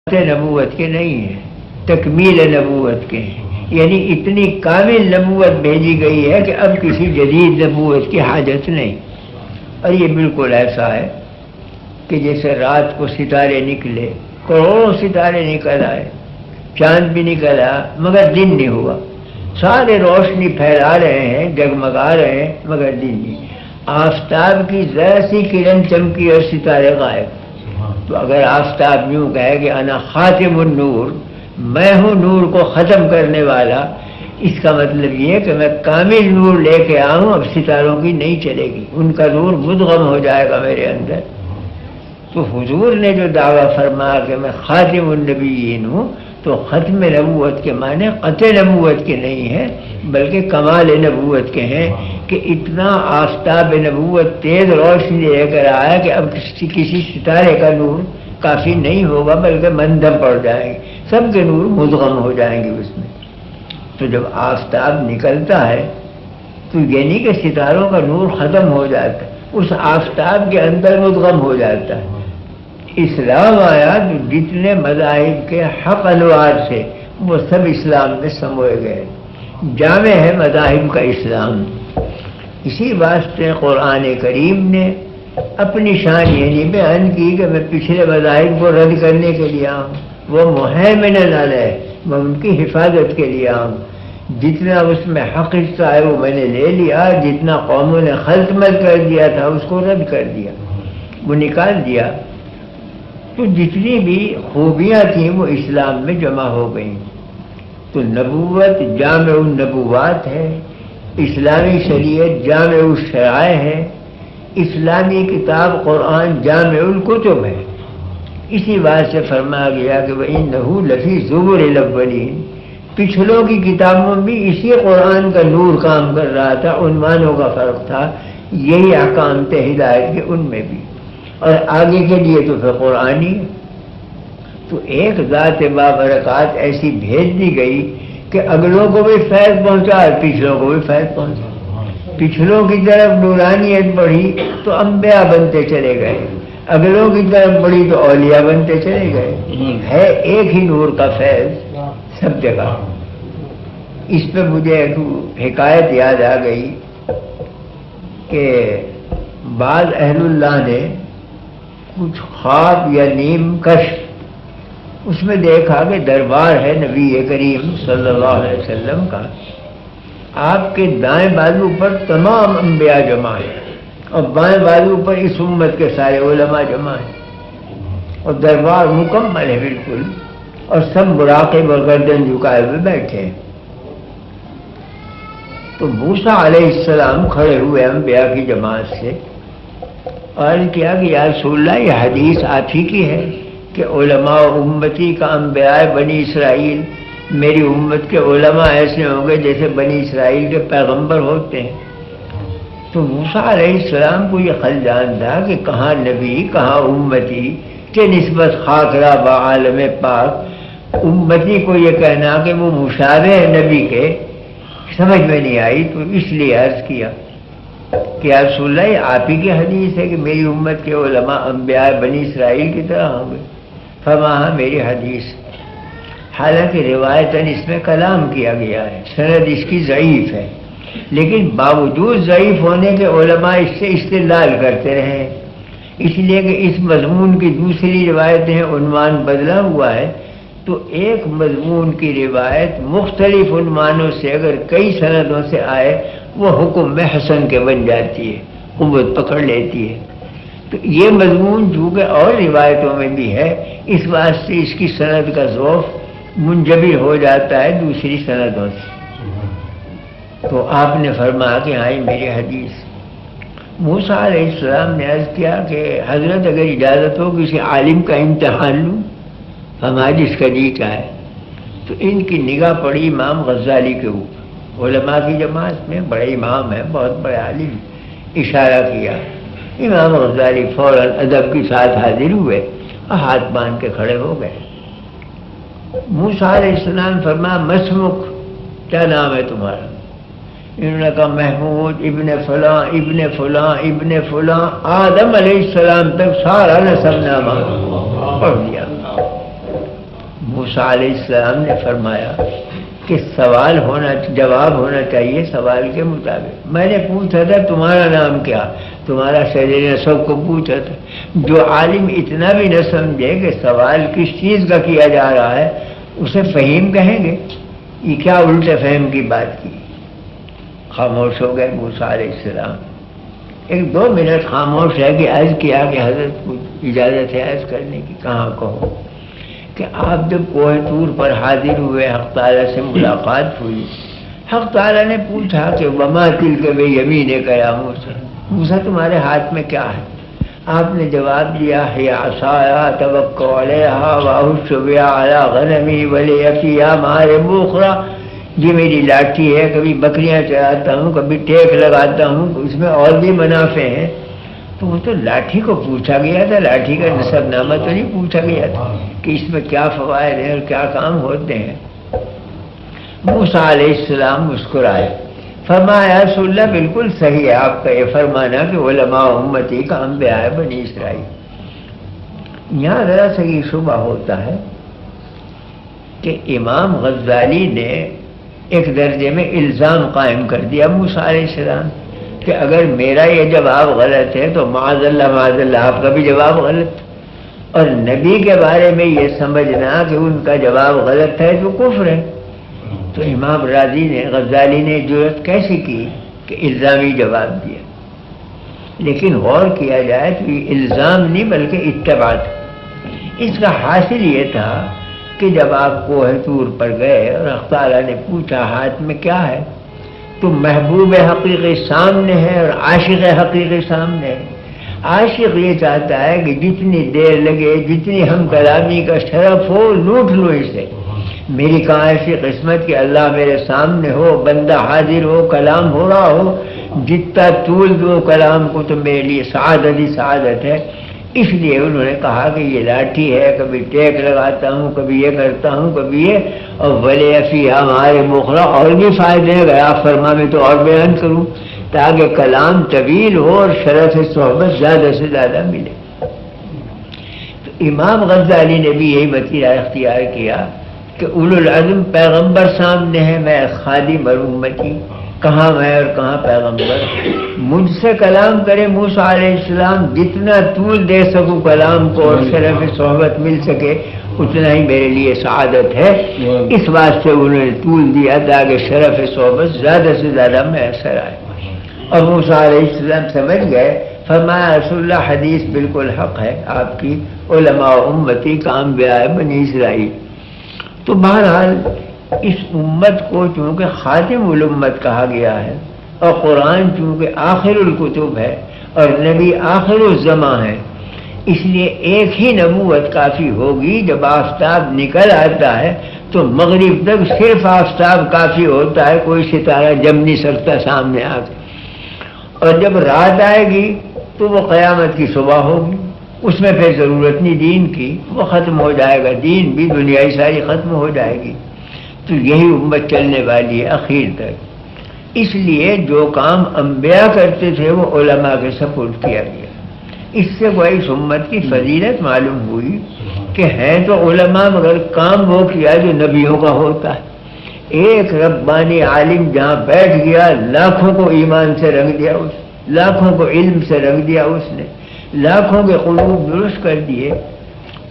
نبوت کے نہیں ہیں، تکمیل نبوت کے ہیں، یعنی اتنی کامل نبوت بھیجی گئی ہے کہ اب کسی جدید نبوت کی حاجت نہیں۔ اور یہ بالکل ایسا ہے کہ جیسے رات کو ستارے نکلے، کروڑوں ستارے نکل آئے، چاند بھی نکلا مگر دن نہیں ہوا، سارے روشنی پھیلا رہے ہیں، جگمگا رہے ہیں مگر دن نہیں۔ آفتاب کی ذرا سی کرن چمکی اور ستارے غائب۔ تو اگر آفتاب یوں کہے کہ انا خاتم النور، میں ہوں نور کو ختم کرنے والا، اس کا مطلب یہ ہے کہ میں کامل نور لے کے آؤں، اب ستاروں کی نہیں چلے گی، ان کا نور مدغم ہو جائے گا میرے اندر۔ تو حضور نے جو دعویٰ فرمایا کہ میں خاتم النبیین ہوں، تو ختم نبوت کے معنی قطع نبوت کے نہیں ہیں بلکہ کمال نبوت کے ہیں، کہ اتنا آفتاب نبوت تیز روشنی لے کر آیا کہ اب کسی ستارے کا نور کافی نہیں ہوگا بلکہ مندھم پڑ جائیں گے، سب کے نور مدغم ہو جائیں گے اس میں۔ تو جب آفتاب نکلتا ہے تو یہ نہیں کہ ستاروں کا نور ختم ہو جاتا ہے، اس آفتاب کے اندر مدغم ہو جاتا ہے۔ اسلام آیا تو جتنے مذاہب کے حق انوار سے وہ سب اسلام میں سموئے گئے، جامع ہے مذاہب کا اسلام۔ اسی واسطے قرآن کریم نے اپنی شان یہ نہیں بیان کی کہ میں پچھلے مذاہب کو رد کرنے کے لیے آؤں، وہ مہیمن علیہ، میں ان کی حفاظت کے لیے آؤں، جتنا اس میں حق حصہ ہے وہ میں نے لے لیا، جتنا قوموں نے خلط مل کر دیا تھا اس کو رد کر دیا، وہ نکال دیا۔ تو جتنی بھی خوبیاں تھیں وہ اسلام میں جمع ہو گئیں۔ تو نبوت جامع النبوات ہے، اسلامی شریعت جامع الشرائع ہے، اسلامی کتاب قرآن جامع الکتب ہے۔ اسی بات سے فرمایا گیا کہ وَإِنَّهُ لَفِي زُبُرِ الْأَوَّلِينَ، پچھلوں کی کتابوں میں بھی اسی قرآن کا نور کام کر رہا تھا، عنوانوں کا فرق تھا، یہی احکام تھے ہدایت کے ان میں بھی، اور آگے کے لیے تو پھر قرآنی۔ تو ایک ذات بابرکات ایسی بھیج دی گئی کہ اگلوں کو بھی فیض پہنچا اور پچھلوں کو بھی فیض پہنچا۔ پچھلوں کی طرف نورانیت بڑھی تو انبیاء بنتے چلے گئے، اگلوں کی طرف بڑھی تو اولیاء بنتے چلے گئے، ہے ایک ہی نور کا فیض سب جگہ۔ اس پہ مجھے ایک حکایت یاد آ گئی کہ بعض اہل اللہ نے کچھ خواب یا نیم کشف، اس میں دیکھا کہ دربار ہے نبی کریم صلی اللہ علیہ وسلم کا، آپ کے دائیں بازو پر تمام انبیاء جمع ہیں اور بائیں بازو پر اس امت کے سارے علماء جمع ہیں، اور دربار مکمل ہے بالکل، اور سب مراقب اور گردن جھکائے ہوئے بیٹھے ہیں۔ تو موسیٰ علیہ السلام کھڑے ہوئے انبیاء کی جماعت سے اور کیا کہ یا رسول اللہ، یہ حدیث آپ ہی کی ہے کہ علماء امتی کا انبیاء بنی اسرائیل، میری امت کے علماء ایسے ہوں گے جیسے بنی اسرائیل کے پیغمبر ہوتے ہیں۔ تو موسیٰ علیہ السلام کو یہ خلجان تھا کہ کہاں نبی کہاں امتی، کہ نسبت خاکرہ بعالم پاک، امتی کو یہ کہنا کہ وہ مشابہ ہے نبی کے، سمجھ میں نہیں آئی۔ تو اس لیے عرض کیا کہ یا رسول اللہ، یہ آپ ہی کی حدیث ہے کہ میری امت کے علماء انبیاء بنی اسرائیل کی طرح ہوں گے؟ فرمایا میری حدیث، حالانکہ روایتاً اس میں کلام کیا گیا ہے، سند اس کی ضعیف ہے، لیکن باوجود ضعیف ہونے کے علماء اس سے استدلال کرتے رہے، اس لیے کہ اس مضمون کی دوسری روایتیں عنوان بدلا ہوا ہے، تو ایک مضمون کی روایت مختلف عنوانوں سے اگر کئی سندوں سے آئے وہ حکم میں حسن کے بن جاتی ہے، قوت پکڑ لیتی ہے۔ تو یہ مضمون چونکہ اور روایتوں میں بھی ہے، اس واسطے اس کی سند کا ذوف منجبر ہو جاتا ہے دوسری سندوں سے۔ تو آپ نے فرمایا کہ ہاں میری حدیث۔ موسیٰ علیہ السلام نے عرض کیا کہ حضرت اگر اجازت ہو کسی عالم کا امتحان لوں؟ ہمارا جس کا جی چاہے۔ تو ان کی نگاہ پڑی امام غزالی کے اوپر، علماء کی جماعت میں بڑے امام ہیں، بہت بڑے عالم، اشارہ کیا۔ امام غزالی فوراً ادب کے ساتھ حاضر ہوئے اور ہاتھ باندھ کے کھڑے ہو گئے۔ موسیٰ علیہ السلام فرمایا مسمک، کیا نام ہے تمہارا؟ انہوں نے کہا محمود ابن فلاں ابن فلاں ابن فلاں، آدم علیہ السلام تک سارا نسب نامہ پڑھ دیا۔ موسیٰ علیہ السلام نے فرمایا کہ جواب ہونا چاہیے سوال کے مطابق. میں نے پوچھا تھا تمہارا نام کیا، تمہارا شجر نے سب کو پوچھا تھا. جو عالم اتنا بھی نہ سمجھے کہ سوال کس چیز کا کیا جا رہا ہے اسے فہیم کہیں گے. یہ کیا الٹے فہم کی بات کی. خاموش ہو گئے موسیٰ علیہ السلام. 1-2 منٹ خاموش ہے کہ عرض کیا کہ حضرت کو اجازت ہے عرض کرنے کی. کہاں کہو کہ آپ جب کوہ طور پر حاضر ہوئے، حق تعالیٰ سے ملاقات ہوئی، حق تعالیٰ نے پوچھا کہ وما تلک بیمینک یا موسیٰ، موسیٰ تمہارے ہاتھ میں کیا ہے؟ آپ نے جواب دیا ہے عصای اتوکل علیہا واہش بہا علی غنمی ولی فیہا مآرب اخری، یہ میری لاٹھی ہے، کبھی بکریاں چراتا ہوں، کبھی ٹیک لگاتا ہوں، اس میں اور بھی منافع ہیں. تو وہ تو لاٹھی کو پوچھا گیا تھا، لاٹھی کا نسب نامہ تو نہیں پوچھا گیا تھا کہ اس میں کیا فوائد ہیں اور کیا کام ہوتے ہیں. موسیٰ علیہ السلام مسکرائے، فرمایا رسول اللہ بالکل صحیح ہے آپ کا یہ فرمانا کہ علماء امتی کا انبیاء بنی اسرائیل. یہاں ذرا سا یہ شبہ ہوتا ہے کہ امام غزالی نے ایک درجے میں الزام قائم کر دیا موسیٰ علیہ السلام کہ اگر میرا یہ جواب غلط ہے تو معاذ اللہ آپ کا بھی جواب غلط، اور نبی کے بارے میں یہ سمجھنا کہ ان کا جواب غلط ہے تو کفر ہے. تو امام غزالی نے جرأت کیسے کی کہ الزامی جواب دیا. لیکن غور کیا جائے تو یہ الزام نہیں بلکہ اتباع تھا. اس کا حاصل یہ تھا کہ جب آپ کوہ طور پر گئے اور اللہ تعالیٰ نے پوچھا ہاتھ میں کیا ہے، تو محبوب حقیقی سامنے ہے اور عاشق حقیقی سامنے ہے. عاشق یہ چاہتا ہے کہ جتنی دیر لگے، جتنی ہم کلامی کا شرف ہو، لوٹ لو اسے. میری کہاں ایسی قسمت کہ اللہ میرے سامنے ہو، بندہ حاضر ہو، کلام ہو رہا ہو، جتنا طول دو کلام کو تو میرے لیے سعادت ہی سعادت ہے. اس لیے انہوں نے کہا کہ یہ لاٹھی ہے، کبھی ٹیک لگاتا ہوں، کبھی یہ کرتا ہوں، کبھی یہ، اور ولی فیہا مآرب اخری، اور بھی فائدے ہیں. اگر آپ فرما میں تو اور بیان کروں تاکہ کلام طویل ہو اور شرف صحبت زیادہ سے زیادہ ملے. تو امام غزالی نے بھی یہی وسیلہ اختیار کیا کہ اولو العزم پیغمبر سامنے ہے، میں خادم اور امتی، کہاں میں اور کہاں پیغمبر. مجھ سے کلام کرے موسیٰ علیہ السلام، جتنا طول دے سکوں کلام کو اور شرف صحبت مل سکے اتنا ہی میرے لیے سعادت ہے. اس واسطے انہوں نے طول دیا تاکہ شرف صحبت زیادہ سے زیادہ میسر آئے. اور موسیٰ علیہ السلام سمجھ گئے. فرمایا رسول اللہ حدیث بالکل حق ہے آپ کی، علماء امتی کا انبیاء بنی اسرائیل. تو بہرحال اس امت کو چونکہ خاتم الامت کہا گیا ہے اور قرآن چونکہ آخر الکتب ہے اور نبی آخر الزماں ہے، اس لیے ایک ہی نبوت کافی ہوگی. جب آفتاب نکل آتا ہے تو مغرب تک صرف آفتاب کافی ہوتا ہے، کوئی ستارہ جم نہیں سکتا سامنے آ کے. اور جب رات آئے گی تو وہ قیامت کی صبح ہوگی، اس میں پھر ضرورت نہیں دین کی، وہ ختم ہو جائے گا، دین بھی دنیائی ساری ختم ہو جائے گی. تو یہی امت چلنے والی ہے اخیر تک. اس لیے جو کام انبیاء کرتے تھے وہ علماء کے سپورٹ کیا گیا. اس سے کوئی اس امت کی فضیلت معلوم ہوئی کہ ہیں تو علماء مگر کام وہ کیا جو نبیوں کا ہوتا ہے. ایک ربانی عالم جہاں بیٹھ گیا لاکھوں کو ایمان سے رنگ دیا، لاکھوں کو علم سے رنگ دیا، اس نے لاکھوں کے قلوب درست کر دیے.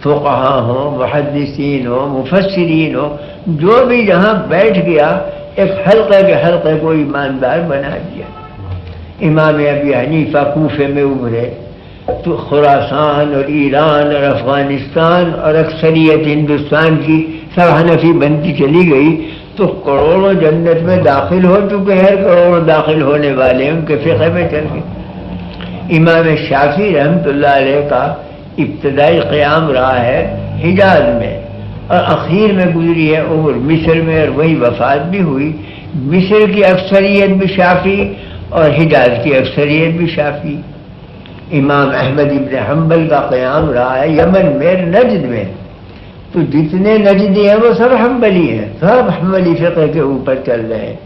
فقہاء ہوں، محدثین ہوں، مفسرین ہوں، جو بھی جہاں بیٹھ گیا ایک حلقے کے حلقے کو ایماندار بنا دیا. امام ابی حنیفہ کوفے میں ابھرے تو خراسان اور ایران اور افغانستان اور اکثریت ہندوستان کی سب حنفی بنتی چلی گئی تو کروڑوں جنت میں داخل ہو چکے ہیں، کروڑوں داخل ہونے والے ان کے فقہ میں چل گئے. امام شافعی رحمۃ اللہ علیہ کا ابتدائی قیام رہا ہے حجاز میں اور اخیر میں گزری ہے عمر مصر میں، اور وہی وفات بھی ہوئی. مصر کی اکثریت بھی شافعی اور حجاز کی اکثریت بھی شافعی. امام احمد ابن حنبل کا قیام رہا ہے یمن میں، نجد میں. تو جتنے نجدی ہیں وہ سب حنبلی ہیں، سب حنبلی فقہ کے اوپر چل رہے ہیں.